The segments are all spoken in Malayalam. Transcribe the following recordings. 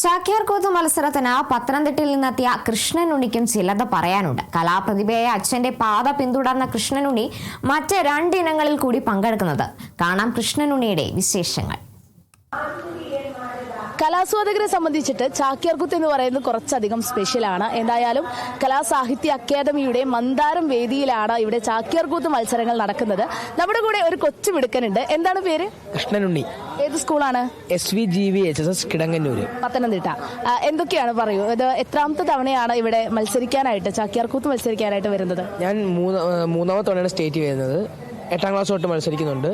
ചാക്യാർകൂത്ത് മത്സരത്തിന് പത്തനംതിട്ടയിൽ നിന്നെത്തിയ കൃഷ്ണനുണ്ണിക്കും ചിലത് പറയാനുണ്ട്. കലാപ്രതിഭയായ അച്ഛന്റെ പാത പിന്തുടർന്ന കൃഷ്ണനുണ്ണി മറ്റ് 2 ഇനങ്ങളിൽ കൂടി പങ്കെടുക്കുന്നത്. കാണാം കൃഷ്ണനുണ്ണിയുടെ വിശേഷങ്ങൾ. കലാസ്വാദകരെ സംബന്ധിച്ചിട്ട് ചാക്യാർകൂത്ത് എന്ന് പറയുന്നത് കുറച്ചധികം സ്പെഷ്യലാണ്. എന്തായാലും കലാസാഹിത്യ അക്കാദമിയുടെ മന്ദാരം വേദിയിലാണ് ഇവിടെ ചാക്യാർകൂത്ത് മത്സരങ്ങൾ നടക്കുന്നത്. നമ്മുടെ കൂടെ ഒരു കൊച്ചു മിടുക്കനുണ്ട്. എന്താണ് പേര്? കൃഷ്ണനുണ്ണി. ഏത് സ്കൂളാണ്? SVGVHSS കിടങ്ങന്നൂര്, പത്തനംതിട്ട. എന്തൊക്കെയാണ് പറയൂ, ഇത് എത്രാമത്തെ തവണയാണ് ഇവിടെ മത്സരിക്കാനായിട്ട് ചാക്യാർകൂത്ത് മത്സരിക്കാനായിട്ട് വരുന്നത്? ഞാൻ മൂന്നാമത്തെ തവണയാണ് സ്റ്റേറ്റ് വരുന്നത്. 8ാം ക്ലാസ് തൊട്ട് മത്സരിക്കുന്നുണ്ട്.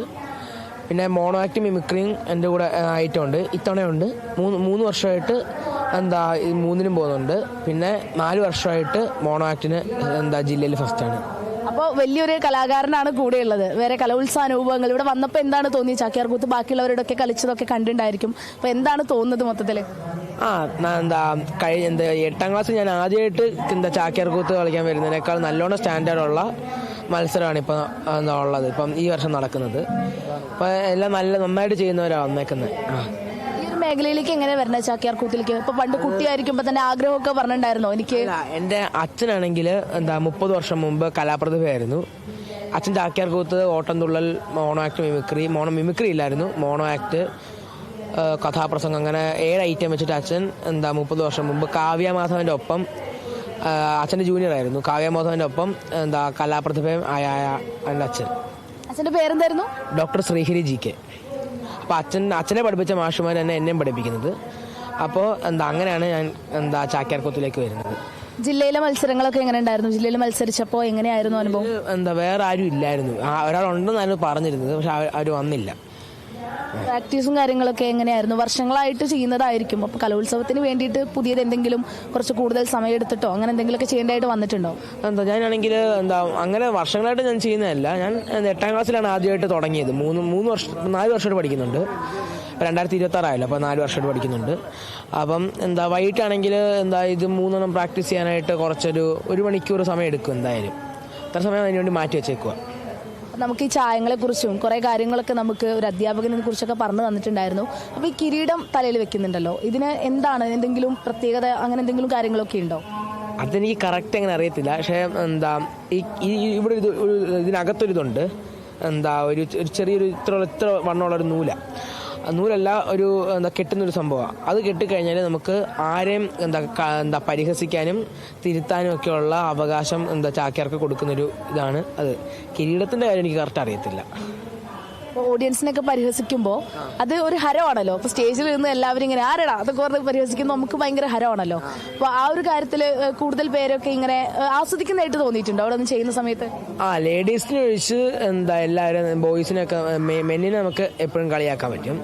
പിന്നെ മോണോ ആക്ട് മിമിക്രിയും എൻ്റെ കൂടെ ആയിട്ടുണ്ട്. ഇത്തവണയുണ്ട്. മൂന്ന് വർഷമായിട്ട് മൂന്നിനും പോകുന്നുണ്ട്. പിന്നെ 4 വർഷമായിട്ട് മോണോ ആക്ടിന് ജില്ലയിൽ ഫസ്റ്റാണ്. അപ്പോൾ വലിയൊരു കലാകാരനാണ് കൂടെയുള്ളത്. വേറെ കലോത്സവ അനുഭവങ്ങൾ ഇവിടെ വന്നപ്പോൾ എന്താണ് തോന്നി? ചാക്യാർകൂത്ത് ബാക്കിയുള്ളവരോടൊക്കെ കളിച്ചതൊക്കെ കണ്ടിട്ടുണ്ടായിരിക്കും. അപ്പോൾ എന്താണ് തോന്നുന്നത് മൊത്തത്തിൽ? 8ാം ക്ലാസ് ഞാൻ ആദ്യമായിട്ട് ചാക്യാർകൂത്ത് കളിക്കാൻ വരുന്നതിനേക്കാൾ നല്ലോണം സ്റ്റാൻഡേർഡുള്ള മത്സരമാണ് ഇപ്പോൾ ഉള്ളത്. ഇപ്പം ഈ വർഷം നടക്കുന്നത്. അപ്പോൾ എല്ലാം നന്നായിട്ട് ചെയ്യുന്നവരാണ് വന്നേക്കുന്നത്. ഈ ഒരു മേഖലയിലേക്ക് എങ്ങനെ വരണേ ചാക്യാർകൂത്തിലേക്ക്? ഇപ്പൊ പണ്ട് കുട്ടിയായിരിക്കുമ്പോൾ തന്നെ ആഗ്രഹമൊക്കെ പറഞ്ഞിട്ടുണ്ടായിരുന്നോ? എനിക്ക് എൻ്റെ അച്ഛനാണെങ്കിൽ 30 വർഷം മുമ്പ് കലാപ്രതിഭയായിരുന്നു. അച്ഛൻ ചാക്യാർകൂത്ത്, ഓട്ടംതുള്ളൽ, മോണോ ആക്ട് മിമിക്രി ഇല്ലായിരുന്നു, മോണോ ആക്ട്, കഥാപ്രസംഗം, അങ്ങനെ 7 ഐറ്റം വെച്ചിട്ട് അച്ഛൻ 30 വർഷം മുമ്പ് കാവ്യമാധവൻ്റെ ഒപ്പം, അച്ഛൻ്റെ ജൂനിയർ ആയിരുന്നു, കാവ്യമാധവൻ്റെ ഒപ്പം കലാപ്രതിഭയും ആയ എൻ്റെ അച്ഛൻ്റെ പേരെന്തായിരുന്നു? Doctor Srihari GK. അപ്പോൾ അച്ഛനെ പഠിപ്പിച്ച മാഷുമാർ തന്നെ എന്നെയും പഠിപ്പിക്കുന്നത്. അപ്പോൾ അങ്ങനെയാണ് ഞാൻ ചാക്യാർകൂത്തിലേക്ക് വരുന്നത്. ജില്ലയിലെ മത്സരങ്ങളൊക്കെ എങ്ങനെ ഉണ്ടായിരുന്നു? ജില്ലയിൽ മത്സരിച്ചപ്പോൾ എങ്ങനെയായിരുന്നു അനുഭവം? വേറെ ആരും ഇല്ലായിരുന്നു. ഒരാളുണ്ടെന്നായിരുന്നു പറഞ്ഞിരുന്നത്, പക്ഷെ ആരും വന്നില്ല. പ്രാക്ടീസും കാര്യങ്ങളൊക്കെ എങ്ങനെയായിരുന്നു? വർഷങ്ങളായിട്ട് ചെയ്യുന്നതായിരിക്കും. അപ്പോൾ കലോത്സവത്തിന് വേണ്ടിയിട്ട് പുതിയത് എന്തെങ്കിലും കുറച്ച് കൂടുതൽ സമയം എടുത്തിട്ടോ അങ്ങനെ എന്തെങ്കിലുമൊക്കെ ചെയ്യേണ്ടതായിട്ട് വന്നിട്ടുണ്ടോ? ഞാനാണെങ്കിൽ അങ്ങനെ വർഷങ്ങളായിട്ട് ഞാൻ ചെയ്യുന്നതല്ല. ഞാൻ 8ാം ക്ലാസ്സിലാണ് ആദ്യമായിട്ട് തുടങ്ങിയത്. 4 വർഷമായിട്ട് പഠിക്കുന്നുണ്ട്. 2026 ആയല്ലോ, അപ്പോൾ 4 വർഷമായിട്ട് പഠിക്കുന്നുണ്ട്. അപ്പം വൈകിട്ടാണെങ്കിൽ ഇത് 3 പ്രാക്ടീസ് ചെയ്യാനായിട്ട് ഒരു മണിക്കൂർ സമയം എടുക്കും. എന്തായാലും അത്ര സമയം അതിന് വേണ്ടി മാറ്റി വെച്ചേക്കുക. നമുക്ക് ഈ ചായങ്ങളെക്കുറിച്ചും കുറേ കാര്യങ്ങളൊക്കെ നമുക്ക് ഒരു അധ്യാപകനെ കുറിച്ചൊക്കെ പറഞ്ഞു തന്നിട്ടുണ്ടായിരുന്നു. അപ്പോൾ ഈ കിരീടം തലയിൽ വെക്കുന്നുണ്ടല്ലോ, ഇതിന് എന്താണ് എന്തെങ്കിലും പ്രത്യേകത, അങ്ങനെ എന്തെങ്കിലും കാര്യങ്ങളൊക്കെ ഉണ്ടോ? അതെനിക്ക് കറക്റ്റ് അങ്ങനെ അറിയത്തില്ല. പക്ഷേ ഇവിടെ ഇതിനകത്തൊരിതുണ്ട്. ഒരു ചെറിയൊരു ഇത്ര വണ്ണമുള്ളൊരു നൂലല്ല, ഒരു കെട്ടുന്നൊരു സംഭവമാണ്. അത് കെട്ടിക്കഴിഞ്ഞാൽ നമുക്ക് ആരെയും പരിഹസിക്കാനും തിരുത്താനും ഒക്കെയുള്ള അവകാശം ചാക്യാർക്ക് കൊടുക്കുന്നൊരു ഇതാണ് അത്. കിരീടത്തിൻ്റെ കാര്യം എനിക്ക് കറക്റ്റ് അറിയത്തില്ല. ഓഡിയൻസിനൊക്കെ പരിഹസിക്കുമ്പോൾ അത് ഒരു ഹരമാണല്ലോ. അപ്പോൾ സ്റ്റേജിൽ നിന്ന് എല്ലാവരും ഇങ്ങനെ ആരടാ അതൊക്കെ പറഞ്ഞ് പരിഹസിക്കുമ്പോൾ നമുക്ക് ഭയങ്കര ഹരമാണല്ലോ. അപ്പോൾ ആ ഒരു കാര്യത്തിൽ കൂടുതൽ പേരൊക്കെ ഇങ്ങനെ ആസ്വദിക്കുന്നതായിട്ട് തോന്നിയിട്ടുണ്ടോ അവിടെ ഒന്ന് ചെയ്യുന്ന സമയത്ത്? ലേഡീസിനെ ഒഴിച്ച് എല്ലാവരും ബോയ്സിനൊക്കെ, മെന്നിനെ നമുക്ക് എപ്പോഴും കളിയാക്കാൻ പറ്റും.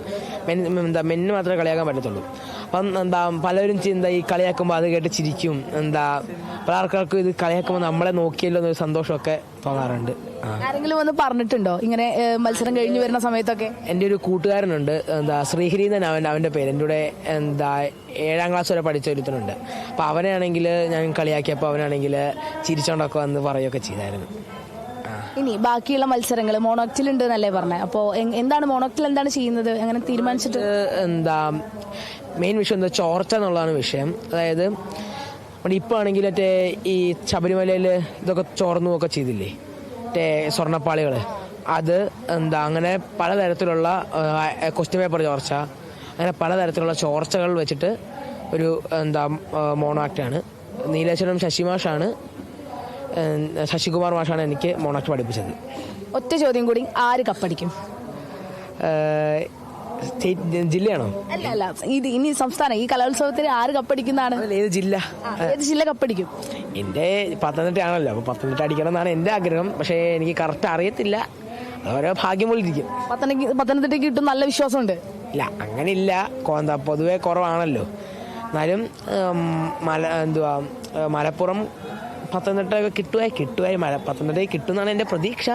മെന്നിന് മാത്രമേ കളിയാക്കാൻ പറ്റത്തുള്ളൂ. അപ്പം പലരും ഈ കളിയാക്കുമ്പോൾ അത് കേട്ട് ചിരിക്കും. പല ആൾക്കാർക്കും ഇത് കളിയാക്കുമ്പോൾ നമ്മളെ നോക്കിയല്ലോ എന്നൊരു സന്തോഷമൊക്കെ തോന്നാറുണ്ട്. ആരെങ്കിലും വന്ന് പറഞ്ഞിട്ടുണ്ടോ ഇങ്ങനെ മത്സരം കഴിഞ്ഞു വരുന്ന സമയത്തൊക്കെ? എൻ്റെ ഒരു കൂട്ടുകാരനുണ്ട്, ശ്രീഹരി എന്നാണ് അവൻ്റെ പേര്. എൻ്റെ കൂടെ 7ാം ക്ലാസ് വരെ പഠിച്ച ഒരുത്തനുണ്ട്. അപ്പോൾ അവനാണെങ്കിൽ ഞാൻ കളിയാക്കിയപ്പോൾ അവനാണെങ്കിൽ ചിരിച്ചോണ്ടൊക്കെ വന്ന് പറയുകയൊക്കെ ചെയ്തായിരുന്നു. ഇനി ബാക്കിയുള്ള മത്സരങ്ങൾ മോണോക്റ്റിലുണ്ട് എന്നല്ലേ പറഞ്ഞത്? അപ്പോൾ എന്താണ് മോണോക്റ്റിൽ എന്താണ് ചെയ്യുന്നത്? അങ്ങനെ തീരുമാനിച്ചിട്ട് മെയിൻ വിഷയം ചോർച്ച എന്നുള്ളതാണ് വിഷയം. അതായത് ഇപ്പോൾ ആണെങ്കിൽ ഈ ശബരിമലയിൽ ഇതൊക്കെ ചോർന്നുമൊക്കെ ചെയ്തില്ലേ, സ്വർണ്ണപ്പാളികൾ, അത് അങ്ങനെ പലതരത്തിലുള്ള ക്വസ്റ്റ്യൻ പേപ്പർ ചോർച്ച, അങ്ങനെ പലതരത്തിലുള്ള ചോർച്ചകൾ വെച്ചിട്ട് ഒരു മോണോ ആക്ടാണ്. നീലേശ്വരം ശശികുമാർ മാഷാണ് എനിക്ക് മോണോ ആക്ട് പഠിപ്പിച്ചത്. ഒറ്റ ചോദ്യം കൂടി, ആര് കപ്പടിക്കും? ജില്ലയാണോ? അല്ല, ഇത് ഇനി സംസ്ഥാനം. ഈ കലോത്സവത്തിന് ആര് കപ്പടിക്കുന്നതാണ്? ഏത് ജില്ല? ഏത് ജില്ല കപ്പടിക്കും? എൻ്റെ പത്തനംതിട്ട ആണല്ലോ, അപ്പോൾ പത്തനംതിട്ട അടിക്കണം എന്നാണ് എൻ്റെ ആഗ്രഹം. പക്ഷേ എനിക്ക് കറക്റ്റ് അറിയത്തില്ല, ഓരോ ഭാഗ്യം പോലെ ഇരിക്കും. പത്തനംതിട്ടയ്ക്ക് കിട്ടും നല്ല വിശ്വാസമുണ്ട്? ഇല്ല, അങ്ങനെ ഇല്ല. പൊതുവെ കുറവാണല്ലോ. എന്നാലും മലപ്പുറം, പത്തനംതിട്ട കിട്ടുമായി പത്തനംതിട്ടയിൽ കിട്ടുമെന്നാണ് എൻ്റെ പ്രതീക്ഷ.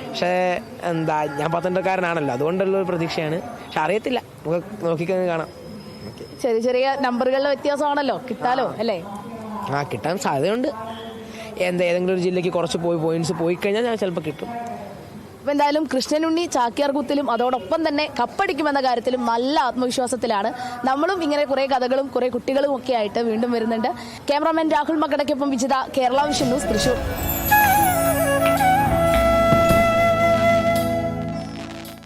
പക്ഷേ ഞാൻ പത്തനംതിട്ടക്കാരനാണല്ലോ, അതുകൊണ്ടുള്ളൊരു പ്രതീക്ഷയാണ്. പക്ഷെ അറിയത്തില്ല, നമുക്ക് നോക്കിക്കഴിഞ്ഞ് കാണാം. ചെറിയ ചെറിയ നമ്പറുകളുടെ വ്യത്യാസമാണല്ലോ, കിട്ടാലോ അല്ലേ? കിട്ടാൻ സാധ്യതയുണ്ട്. ഏതെങ്കിലും ഒരു ജില്ലയ്ക്ക് കുറച്ച് പോയിന്റ്സ് പോയി കഴിഞ്ഞാൽ ഞാൻ ചിലപ്പോൾ കിട്ടും. അപ്പോൾ എന്തായാലും കൃഷ്ണനുണ്ണി ചാക്യാർകൂത്തിലും അതോടൊപ്പം തന്നെ കപ്പടിക്കുമെന്ന കാര്യത്തിലും നല്ല ആത്മവിശ്വാസത്തിലാണ്. നമ്മളും ഇങ്ങനെ കുറേ കഥകളും കുറേ കുട്ടികളും ഒക്കെ ആയിട്ട് വീണ്ടും വരുന്നുണ്ട്. ക്യാമറാമാൻ രാഹുൽ മക്കടയ്ക്കൊപ്പം വിജിത, കേരള വിഷൻ ന്യൂസ്, തൃശ്ശൂർ.